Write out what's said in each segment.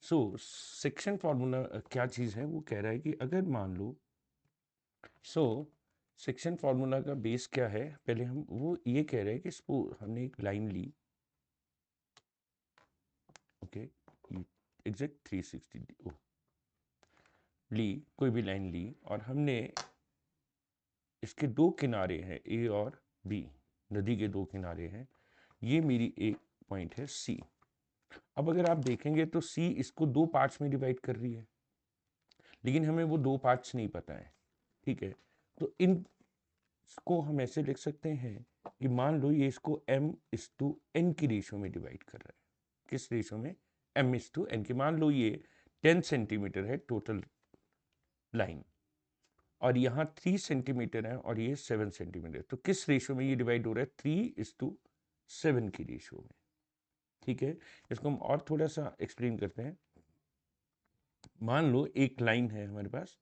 So section formula क्या चीज़ है, वो कह रहा है कि अगर मान लो सेक्शन फार्मूला का बेस क्या है, पहले हम वो ये कह रहे हैं कि सपोज हमने एक लाइन ली, ओके, एग्जैक्ट 360 ली, कोई भी लाइन ली और हमने इसके दो किनारे हैं ए और बी, नदी के दो किनारे हैं, ये मेरी एक पॉइंट है सी। अब अगर आप देखेंगे तो सी इसको दो पार्ट्स में डिवाइड कर रही है, लेकिन हमें वो दो पार्ट्स नहीं पता है, ठीक है। तो इनको हम ऐसे लिख सकते हैं कि मान लो ये इसको m/n की रेशियो में डिवाइड कर रहा है। किस रेशियो में? m/n की। मान लो ये 10 सेंटीमीटर है टोटल लाइन, और यहाँ 3 सेंटीमीटर है और ये 7 सेंटीमीटर, तो किस रेशियो में ये डिवाइड हो रहा है? 3:7 की रेशियो में, ठीक है। इसको हम और थोड़ा सा एक्सप्लेन करते हैं। मान लो एक लाइन है हमारे पास,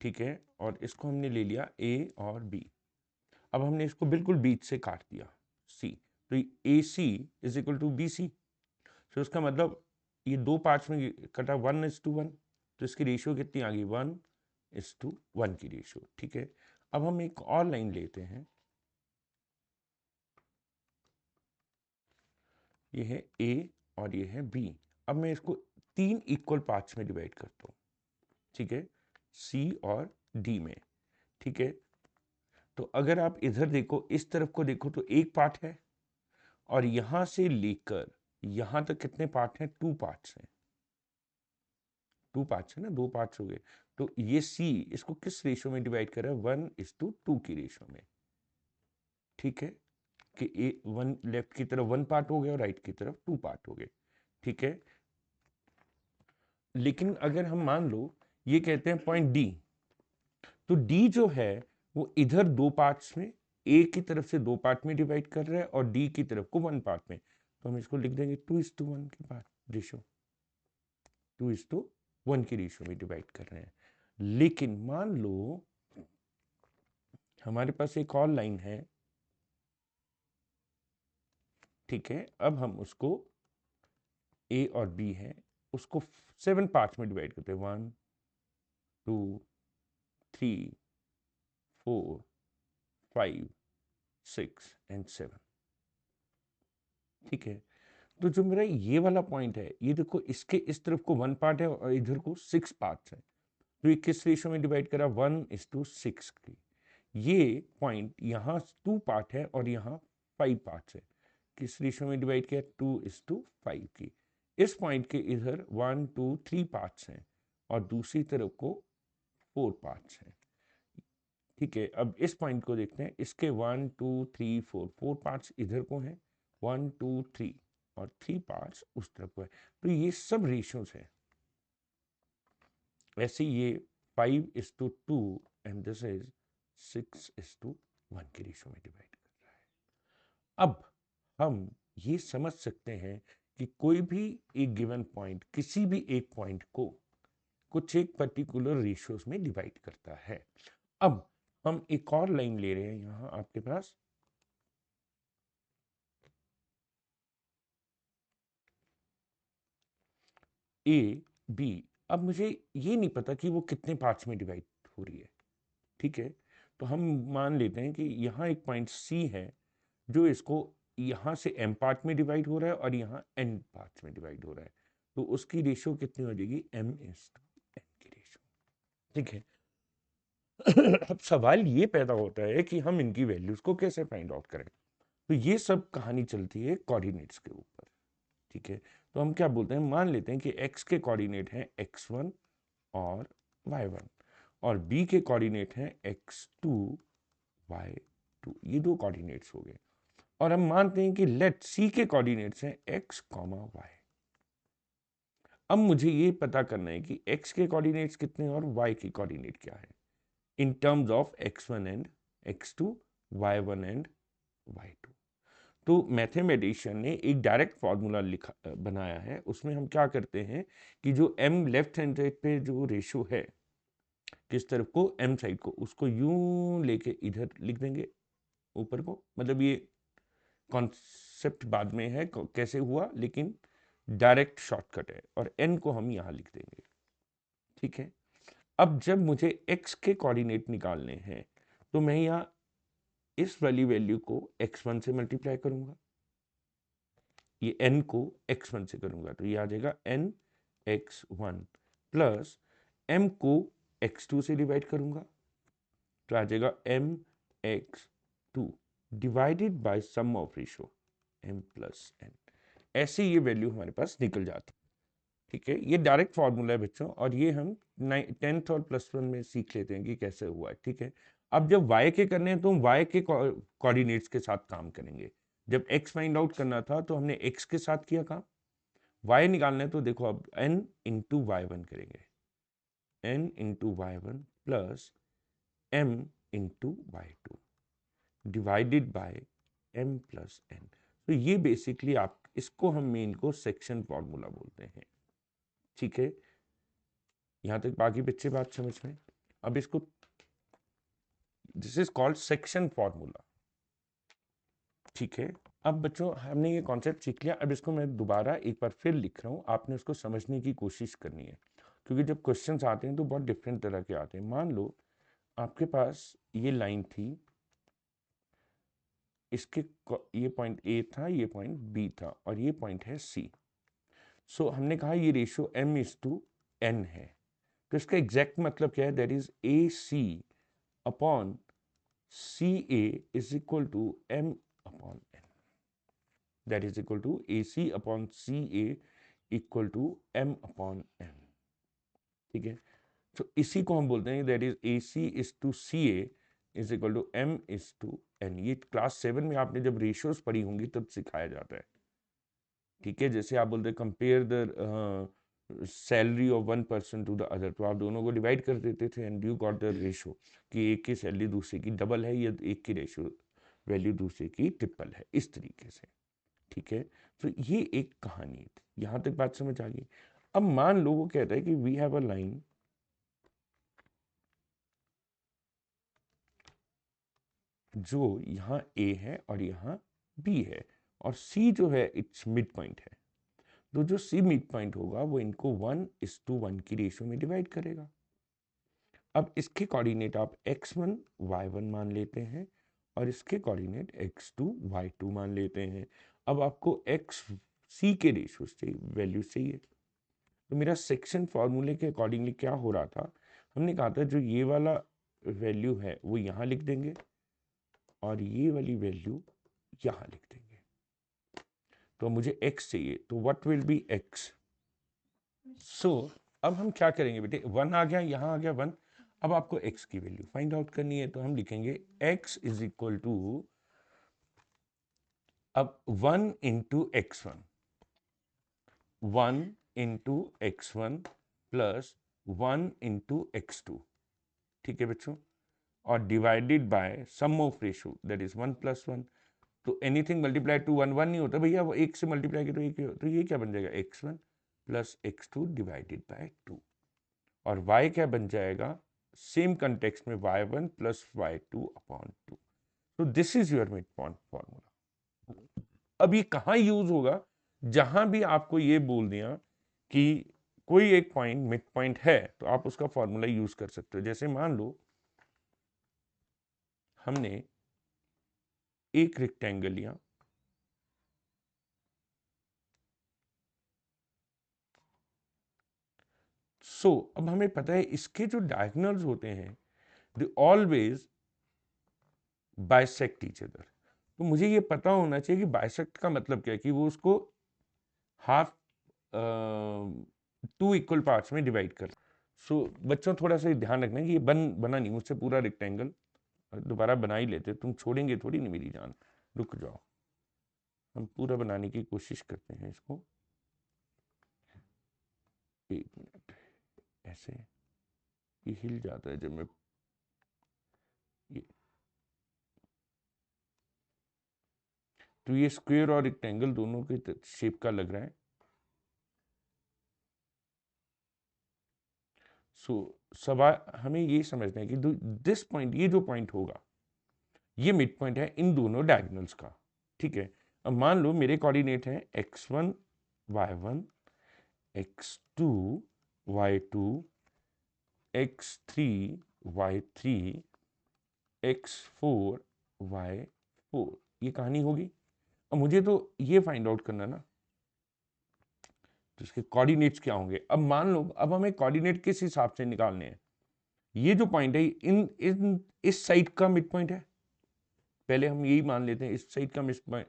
ठीक है, और इसको हमने ले लिया ए और बी। अब हमने इसको बिल्कुल बीच से काट दिया सी, तो A C is equal to B C. तो इसका मतलब ये दो पार्ट्स में कटा 1:1, तो इसकी रेशियो कितनी आ गई? 1:1 की रेशियो, ठीक है। अब हम एक और लाइन लेते हैं, ये है ए और ये है बी। अब मैं इसको तीन इक्वल पार्ट्स में डिवाइड करता हूँ, ठीक है, सी और डी में, ठीक है। तो अगर आप इधर देखो, इस तरफ को देखो, तो एक पार्ट है, और यहां से लेकर यहां तक कितने पार्ट हैं? टू पार्ट्स हैं, टू पार्ट्स है ना, दो पार्ट्स हो गए। तो ये सी इसको किस रेशियो में डिवाइड कर रहा है? 1:2 की रेशियो में, ठीक है, कि ए वन लेफ्ट की तरफ वन पार्ट हो गया और राइट की तरफ टू पार्ट हो गए, ठीक है। लेकिन अगर हम मान लो ये कहते हैं पॉइंट डी, तो डी जो है वो इधर दो पार्ट्स में, ए की तरफ से दो पार्ट में डिवाइड कर रहा है और डी की तरफ को वन पार्ट में, तो हम इसको लिख देंगे 2:1 की पार्ट रेशियो, 2:1 की रेशियो में डिवाइड कर रहे हैं। लेकिन मान लो हमारे पास एक और लाइन है, ठीक है, अब हम उसको ए और बी है, उसको 7 पार्ट्स में डिवाइड करते हैं, 1, 2, 3, 4, 5, 6 एंड 7, ठीक है। तो जो मेरा ये वाला पॉइंट है, ये देखो, इसके इस तरफ को वन पार्ट है और इधर को 6 पार्ट्स है, तो ये किस रेशियो में डिवाइड करा? 1:6 की। ये पॉइंट यहाँ 2 पार्ट है और यहाँ 5 पार्ट्स है, किस रेशियो में डिवाइड किया? 2:5 की। इस पॉइंट के इधर 1, 2, 3 पार्ट्स हैं और दूसरी तरफ को 4 पार्ट्स हैं, ठीक है। अब इस पॉइंट को देखते हैं, इसके 1, 2, 3, 4 पार्ट्स इधर को हैं, 1, 2, 3, और 3 पार्ट्स उस तरफ को है, तो ये सब रेशियोज है। वैसे ये 5:2 एंड दिस इज 6:1 की रेशियो में डिवाइड कर रहा है। अब हम ये समझ सकते हैं कि कोई भी एक गिवन पॉइंट किसी भी एक पॉइंट को कुछ एक पर्टिकुलर रेशियोज में डिवाइड करता है। अब हम एक और लाइन ले रहे हैं यहां आपके पास, ए बी। अब मुझे ये नहीं पता कि वो कितने पार्ट्स में डिवाइड हो रही है, ठीक है। तो हम मान लेते हैं कि यहाँ एक पॉइंट सी है जो इसको यहाँ से m पार्ट में डिवाइड हो रहा है और यहाँ n पार्ट्स में डिवाइड हो रहा है, तो उसकी रेशियो कितनी हो जाएगी? m/n की रेशियो, ठीक है। अब सवाल ये पैदा होता है कि हम इनकी वैल्यूज को कैसे फाइंड आउट करें। तो ये सब कहानी चलती है कोऑर्डिनेट्स के ऊपर, ठीक है। तो हम क्या बोलते हैं, मान लेते हैं कि x के कोऑर्डिनेट हैं x1 और y1, और b के कोऑर्डिनेट हैं x2 y2, ये दो कोऑर्डिनेट्स हो गए। और हम मानते हैं कि लेट c के कोऑर्डिनेट्स हैं x, y। अब मुझे ये पता करना है कि x के कोऑर्डिनेट्स कितने और y के कोऑर्डिनेट क्या है in terms of x1 and x2, y1 and y2। तो मैथमेटिशियन ने एक डायरेक्ट फार्मूला लिखा बनाया है, उसमें हम क्या करते हैं कि जो m लेफ्ट हैंड साइड पे जो रेशियो है, किस तरफ को? m साइड को, उसको यूं लेके इधर लिख देंगे ऊपर को। मतलब ये कॉन्सेप्ट बाद में है कैसे हुआ, लेकिन डायरेक्ट शॉर्टकट है और n को हम यहाँ लिख देंगे। ठीक है, अब जब मुझे x के कोऑर्डिनेट निकालने हैं तो मैं यहाँ इस वाली वैल्यू को x1 से मल्टीप्लाई करूंगा, ये n को x1 से करूंगा तो ये आ जाएगा n x1 प्लस m को x2 से डिवाइड करूंगा तो आ जाएगा m x2 divided by sum of ratio m plus n। ऐसे ये वैल्यू हमारे पास निकल जाती है। ठीक है, ये डायरेक्ट फॉर्मूला है बच्चों और ये हम 10th और +1 में सीख लेते हैं कि कैसे हुआ है। ठीक है, अब जब y के करने हैं तो हम y के कोऑर्डिनेट्स के साथ काम करेंगे। जब x फाइंड आउट करना था तो हमने x के साथ किया काम, y निकालना है तो देखो अब n इंटू y1 करेंगे, n into y1 plus m into y2 divided by m plus n। तो ये बेसिकली आप इसको हम मेन को सेक्शन फॉर्मूला बोलते हैं। ठीक है, यहां तक बाकी बच्चे बात समझ में। अब इसको this is called section formula. ठीक है, अब बच्चों हमने ये कॉन्सेप्ट सीख लिया, अब इसको मैं दोबारा एक बार फिर लिख रहा हूँ, आपने उसको समझने की कोशिश करनी है क्योंकि जब क्वेश्चंस आते हैं तो बहुत डिफरेंट तरह के आते हैं। मान लो आपके पास ये लाइन थी, इसके ये पॉइंट ए था, ये पॉइंट बी था और ये पॉइंट है सी। सो हमने कहा ये रेशियो m/n है, तो इसका एग्जैक्ट मतलब क्या है, that is AC upon CA is equal to m upon n, that is equal to AC upon CA equal to m upon n। ठीक है, तो इसी को हम बोलते हैं that is AC is to CA is equal to m is to n। ये class 7 में आपने जब रेशियोज पढ़ी होंगी तब सिखाया जाता है। ठीक है, जैसे आप बोलते हैं compare the salary of one person to the other, तो आप दोनों को डिवाइड कर देते थे and you got the ratio कि एक की सैलरी दूसरे की डबल है या एक की रेशो वैल्यू दूसरे की ट्रिपल है, इस तरीके से। ठीक है, तो ये एक कहानी थी, यहां तक बात समझ आ गई। अब मान लो वो कहता है कि वी हैव अ लाइन जो यहाँ A है और यहाँ B है और C जो है इट्स मिड पॉइंट है, तो जो C मिड पॉइंट होगा वो इनको 1:1 की रेशियो में डिवाइड करेगा। अब इसके कोऑर्डिनेट आप x1 y1 मान लेते हैं और इसके कोऑर्डिनेट x2 y2 मान लेते हैं। अब आपको x c के रेशियो चाहिए, वैल्यू चाहिए, तो मेरा सेक्शन फॉर्मूले के अकॉर्डिंगली क्या हो रहा था, हमने कहा था जो ये वाला वैल्यू है वो यहाँ लिख देंगे और ये वाली वैल्यू यहाँ लिख देंगे। तो मुझे x चाहिए, तो व्हाट विल बी x। सो अब हम क्या करेंगे बेटे, 1 आ गया, यहाँ आ गया 1। अब आपको x की वैल्यू फाइंड आउट करनी है तो हम लिखेंगे x इज इक्वल टू, अब 1 into x1, 1 into x1 plus 1 into x2। ठीक है बच्चों, और divided by sum of ratio that is 1 plus 1। तो एनीथिंग मल्टीप्लाई टू 1 1 नहीं होता भैया, वो एक से मल्टीप्लाई किया तो एक, तो ये क्या बन जाएगा x1 plus x2 divided by 2 और y क्या बन जाएगा सेम कंटेक्स्ट में y1 प्लस y2 अपॉन 2। तो this is your mid point formula. अब ये कहाँ यूज होगा, जहां भी आपको ये बोल दिया कि कोई एक पॉइंट मिड पॉइंट है तो आप उसका फॉर्मूला यूज कर सकते हो। जैसे मान लो हमने एक रेक्टेंगल लिया, अब हमें पता है इसके जो डायगोनल्स होते हैं they always bisect each other. तो मुझे ये पता होना चाहिए कि बाइसेक्ट का मतलब क्या है, कि वो उसको हाफ 2 इक्वल पार्ट्स में डिवाइड कर। बच्चों थोड़ा सा ध्यान रखना है कि ये बना नहीं मुझसे पूरा रेक्टेंगल, दोबारा बना ही लेते, तुम छोड़ेंगे थोड़ी नहीं मेरी जान, रुक जाओ, हम पूरा बनाने की कोशिश करते हैं इसको। एक मिनट, ऐसे ये हिल जाता है जब मैं ये, तो ये स्क्वायर और रेक्टेंगल दोनों के शेप का लग रहा है। सवाल हमें ये समझना है कि दिस पॉइंट, ये जो पॉइंट होगा ये मिड पॉइंट है इन दोनों डायगोनल्स का। ठीक है, अब मान लो मेरे कोऑर्डिनेट है x1 y1, x2, y2, x3, y3, x4, y4, ये कहानी होगी। अब मुझे तो ये फाइंड आउट करना ना, तो इसके कोऑर्डिनेट्स क्या होंगे। अब मान लो, अब हमें कोऑर्डिनेट किस हिसाब से निकालने हैं। ये जो पॉइंट है इन इस साइड का मिड पॉइंट है, पहले हम यही मान लेते हैं इस साइड का मिड पॉइंट।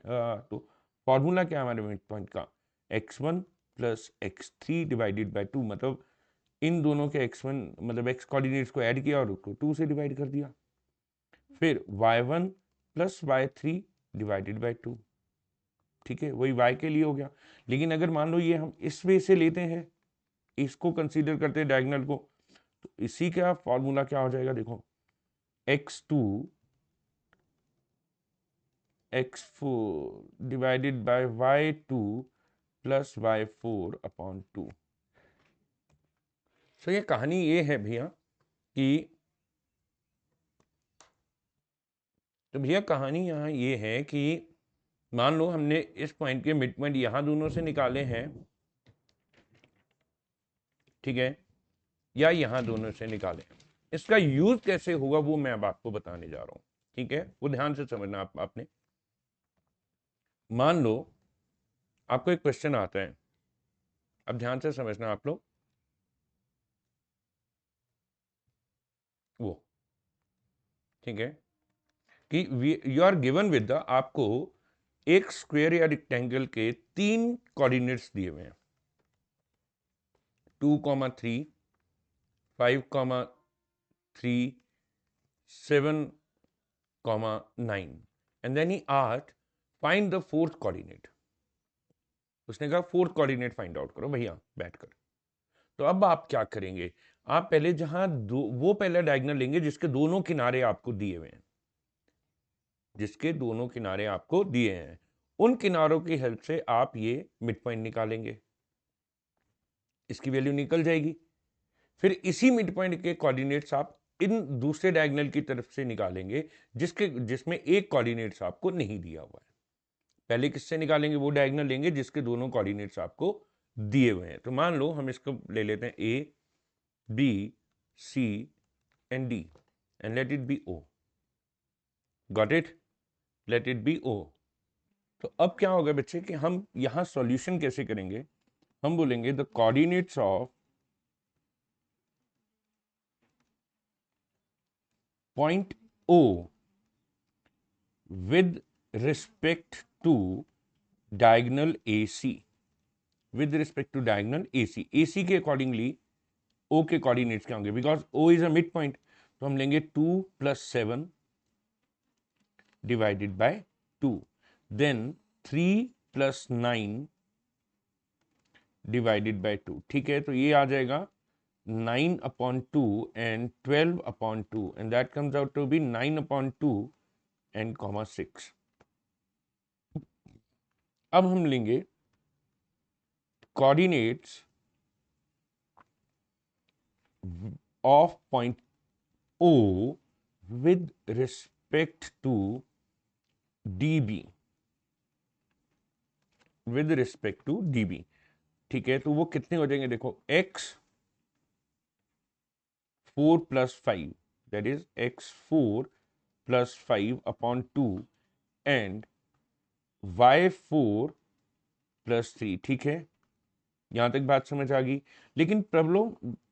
तो फॉर्मूला क्या है हमारे मिड पॉइंट का, x1 plus x3 divided by 2, मतलब इन दोनों के x1 मतलब x कोऑर्डिनेट्स को ऐड किया और उसको 2 से डिवाइड कर दिया। फिर y1 plus y3 divided by 2, ठीक है, वही y के लिए हो गया। लेकिन अगर मान लो ये हम इस वे से लेते हैं, इसको कंसीडर करते हैं डायगोनल को, तो इसी का फॉर्मूला क्या हो जाएगा, देखो x2 x4 divided by y2 plus y4 upon 2। तो ये कहानी ये है भैया कि, तो भैया कहानी यहाँ ये है कि मान लो हमने इस पॉइंट के मिड पॉइंट यहां दोनों से निकाले हैं, ठीक है, या यहां दोनों से निकाले। इसका यूज कैसे होगा वो मैं अब आपको बताने जा रहा हूं, ठीक है, वो ध्यान से समझना। आपने मान लो आपको एक क्वेश्चन आता है, अब ध्यान से समझना आप लोग, वो ठीक है कि you are given with the, आपको एक स्क्वायर या रेक्टेंगल के 3 कोऑर्डिनेट्स दिए हुए हैं, 2,3, 5,3, 7,9, and then he asked find the fourth coordinate. उसने कहा फोर्थ कोऑर्डिनेट फाइंड आउट करो भैया बैठकर। तो अब आप क्या करेंगे, आप पहले जहां दो, वो पहले डायगोनल लेंगे जिसके दोनों किनारे आपको दिए हुए हैं, जिसके दोनों किनारे आपको दिए हैं, उन किनारों की हेल्प से आप ये मिड पॉइंट निकालेंगे, इसकी वैल्यू निकल जाएगी। फिर इसी मिड पॉइंट के कोऑर्डिनेट्स आप इन दूसरे डायगोनल की तरफ से निकालेंगे जिसमें एक कोऑर्डिनेट्स आपको नहीं दिया हुआ है। पहले किससे निकालेंगे, वो डायगोनल लेंगे जिसके दोनों कोऑर्डिनेट्स आपको दिए हुए हैं। तो मान लो हम इसको ले लेते हैं A B C and D and let it be O, got it, let it be O. तो अब क्या होगा बच्चे कि हम यहां सॉल्यूशन कैसे करेंगे, हम बोलेंगे the coordinates of point O with respect to diagonal AC, with respect to diagonal AC के अकॉर्डिंगली O के कोऑर्डिनेट्स क्या होंगे, because O is a mid point, तो हम लेंगे 2 + 7 divided by 2, then 3 + 9 divided by 2, ठीक है, तो ये आ जाएगा 9/2 and 12/2 and that comes out to be 9/2 and 6। अब हम लेंगे coordinates of point O with respect to DB, with respect to DB, ठीक है, तो वो कितने हो जाएंगे, देखो x 4 + 5, that is x 4 + 5/2 and y 4 + 3, ठीक है, यहां तक बात समझ आ गई। लेकिन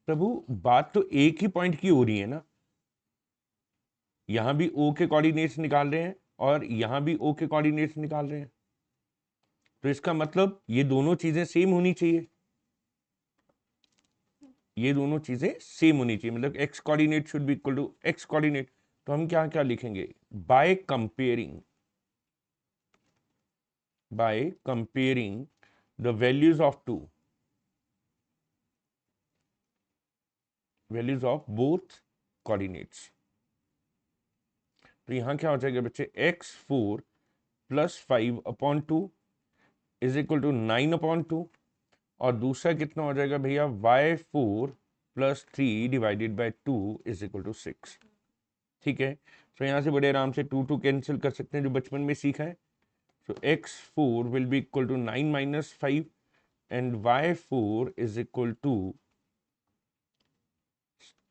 प्रभु बात तो एक ही पॉइंट की हो रही है ना, यहां भी O के कोऑर्डिनेट्स निकाल रहे हैं और यहां भी O के कोऑर्डिनेट्स निकाल रहे हैं, तो इसका मतलब ये दोनों चीजें सेम होनी चाहिए, ये दोनों चीजें सेम होनी चाहिए, मतलब x coordinate should be equal to x coordinate. तो हम क्या क्या लिखेंगे, by comparing the values of both coordinates. तो यहां क्या हो जाएगा बच्चे, x4 + 5/2 इज इक्वल टू 9/2, और दूसरा कितना हो जाएगा भैया, y4 + 3 divided by 2 is equal to 6, ठीक है। तो यहाँ से बड़े आराम से 2 कैंसिल कर सकते हैं जो बचपन में सीखा है। So x4 will be equal to 9 - 5, and y4 is equal to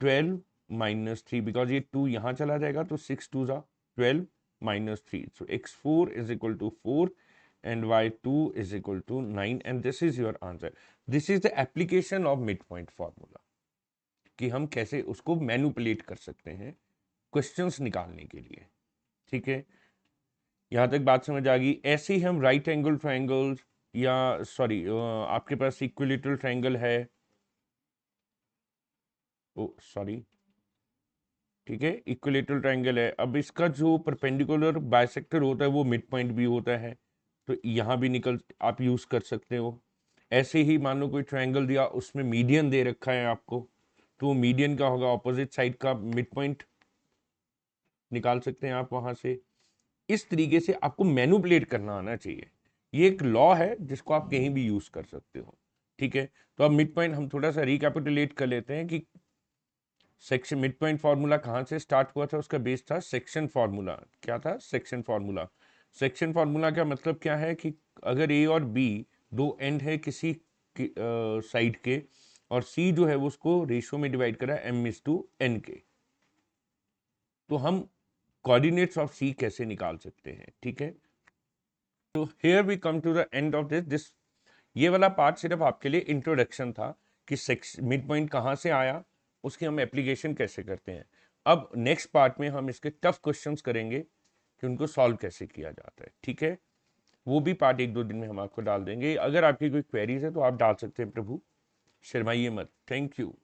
12 minus 3, because ये 2 यहाँ चला जाएगा तो 6 2 जा 12 minus 3, so x4 is equal to 4 and y2 is equal to 9, and this is your answer. This is the application of midpoint formula, कि हम कैसे उसको मैनिपुलेट कर सकते हैं क्वेश्चंस निकालने के लिए। ठीक है, यहाँ तक बात समझ आ गई। ऐसे ही हम राइट एंगल ट्रायंगल या सॉरी आपके पास इक्विलेटरल ट्रायंगल है, ओ सॉरी, ठीक है, इक्विलेटरल ट्रायंगल है। अब इसका जो परपेंडिकुलर बाइसेक्टर होता है वो मिड पॉइंट भी होता है, तो यहाँ भी निकल आप यूज कर सकते हो। ऐसे ही मान लो कोई ट्रायंगल दिया, उसमें मीडियन दे रखा है आपको, तो मीडियन का होगा ऑपोजिट साइड का मिड पॉइंट निकाल सकते हैं आप वहां से। इस तरीके से आपको मैनिपुलेट करना आना चाहिए। ये एक लॉ है जिसको आप कहीं भी यूज कर सकते हो। ठीक है, तो अब मिड पॉइंट हम थोड़ा सा रिकैपिटुलेट कर लेते हैं कि सेक्शन मिड पॉइंट फार्मूला कहाँ से स्टार्ट हुआ था। उसका बेस था सेक्शन फार्मूला। क्या था? Section formula. सेक्शन फार्मूला का मतलब क्या है कि अगर ए और बी दो एंड है किसी साइड के, और सी जो है वो उसको रेशियो में डिवाइड करा m/n के, तो हम कोऑर्डिनेट्स ऑफ सी कैसे निकाल सकते हैं। ठीक है, तो here we come to the end of this. ये वाला पार्ट सिर्फ आपके लिए इंट्रोडक्शन था कि मिड पॉइंट कहाँ से आया, उसकी हम एप्लीकेशन कैसे करते हैं। अब नेक्स्ट पार्ट में हम इसके टफ क्वेश्चंस करेंगे कि उनको सॉल्व कैसे किया जाता है। ठीक है, वो भी पार्ट 1-2 दिन में हम आपको डाल देंगे। अगर आपकी कोई क्वेरीज है तो आप डाल सकते हैं प्रभु, शर्माइए मत। Thank you.